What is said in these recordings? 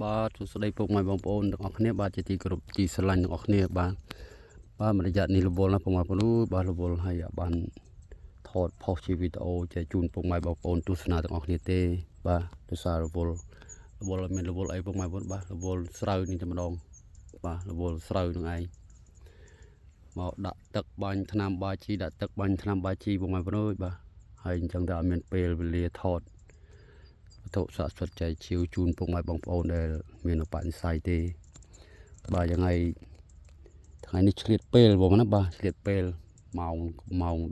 បាទសួស្តីពុកម៉ែបងប្អូនទាំងអស់គ្នាបាទជាទីគោរពទីស្រឡាញ់ទាំងអស់គ្នាបាទមួយរយៈនេះរវល់ណាពុកម៉ែបងប្អូនបាទរវល់ហើយបានថតផុសជាវីដេអូចែកជូនពុកម៉ែបងប្អូនទស្សនាទាំងអស់គ្នាទេបាទដោយសាររវល់អត់មានរវល់អីពុកម៉ែបងប្អូនបាទរវល់ស្រូវនេះតែម្ដងបាទរវល់ស្រូវនឹងឯងមកដាក់ទឹកបាញ់ថ្នាំបាជីដាក់ទឹកបាញ់ថ្នាំបាជីពុកម៉ែបងប្អូនបាទហើយអញ្ចឹងតែអត់មានពេលវេលាថតវត្ថុស័ក្តិសិទ្ធិចែកជូនជូនពុកម៉ែបងប្អូនដែលមានឧបនិស្ស័យទេបាទយ៉ាងហើយថ្ងៃនេះឆ្លៀតពេលបងណាបាទឆ្លៀតពេលម៉ោង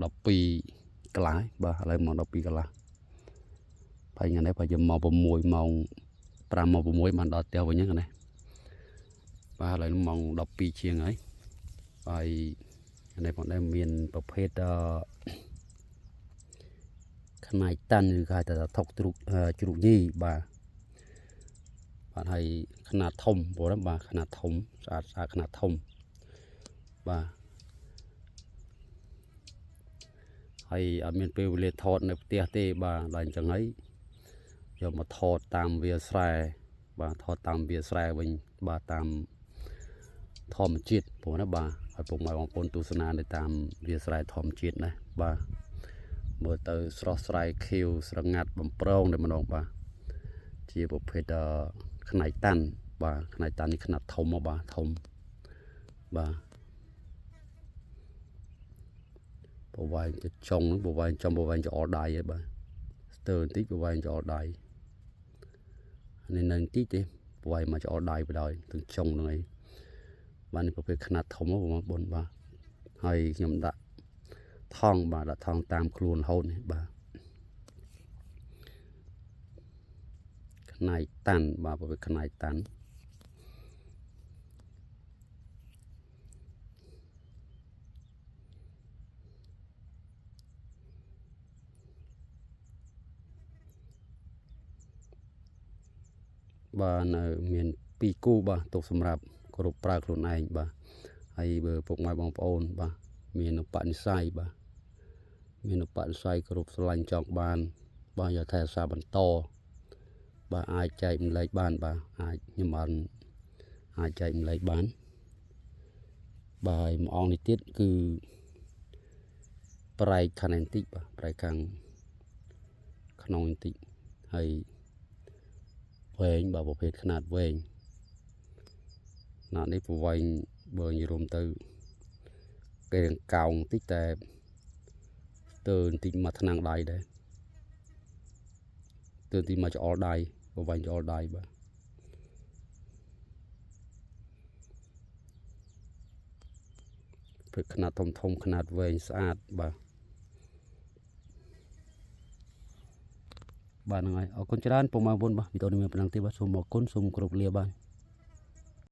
12កន្លះបាទឥឡូវម៉ោង12កន្លះហើយថ្ងៃនេះប្រហែលម៉ោង6ម៉ោង5ម៉ោង6បានដល់ផ្ទះវិញហ្នឹងណាបាទឥឡូវម៉ោង12ជាងហើយហើយថ្ងៃនេះបងដែរមានប្រភេទខ្នាយតាន់ឬគេហៅថាថុកជ្រូកញីបាទហើយຂະຫນາດធំបងណាបាទຂະຫນາດធំស្អាតຂະຫນາດធំបាទហើយអត់មានពេលវេលាថតនៅផ្ទះទេបាទដល់អញ្ចឹងហើយយកមកថតតាមវាស្រែបាទថតតាមវាស្រែវិញបាទតាមធម្មជាតិបងណាបាទឲ្យពុកម៉ែបងប្អូនទស្សនានៅតាមវាស្រែធម្មជាតិណាបាទមើលទៅស្រស់ស្រាយខៀវស្រងាត់បំប្រងតែម្ដងបាទជាប្រភេទខ្នាយតាន់បាទខ្នាយតាន់នេះខ្នាតធំមកបាទធំបាទប្រវែងទៅចុងហ្នឹងប្រវែងចោលដៃហើយបាទស្ទើរបន្តិចប្រវែងចោលដៃនេះនៅបន្តិចទេប្រវែងមកចោលដៃបដ ாய் ទាំងចុងហ្នឹងឯងបាទនេះប្រភេទខ្នាតធំបងប្អូនបាទហើយខ្ញុំដាក់ថង់បាទដាក់ថង់តាមខ្លួនរហូតនេះបាទខ្នាយតាន់បាទប្រភេទខ្នាយតាន់បាទនៅមាន2គូបាទទុកសម្រាប់គ្រប់ប្រើខ្លួនឯងបាទហើយបើពុកម៉ែបងប្អូនបាទមានឧបនិស្ស័យបាទមានឧបនិស្ស័យគ្រប់ស្រឡាញ់ចង់បានបាទយកថែរក្សាបន្តបាទអាចចែកម្លែកបានបាទអាចខ្ញុំអាចចែកម្លែកបានបាទហើយមួយអង្គនេះទៀតគឺប្រែកខាងបន្តិចបាទប្រែកខាងក្នុងបន្តិចហើយវែងបាទប្រភេទຂະຫນាតវែងណានេះប្រវែងបើនិយាយរួមទៅគេរាងកោងបន្តិចតែស្ទើរបន្តិចមកថ្នាំងដៃដែរស្ទើរបន្តិចមកច្អល់ដៃប្រវែងច្អល់ដៃបាទព្រឹកຂະຫນាតធំຂະຫນាតវែងស្អាតបាទបាទហ្នឹងហើយអរគុណច្រើនពុកម៉ែបងប្អូនបាទវីដេអូនេះមានប៉ុណ្ណឹងទេបាទសូមអរគុណសូមគោរពលាបាទ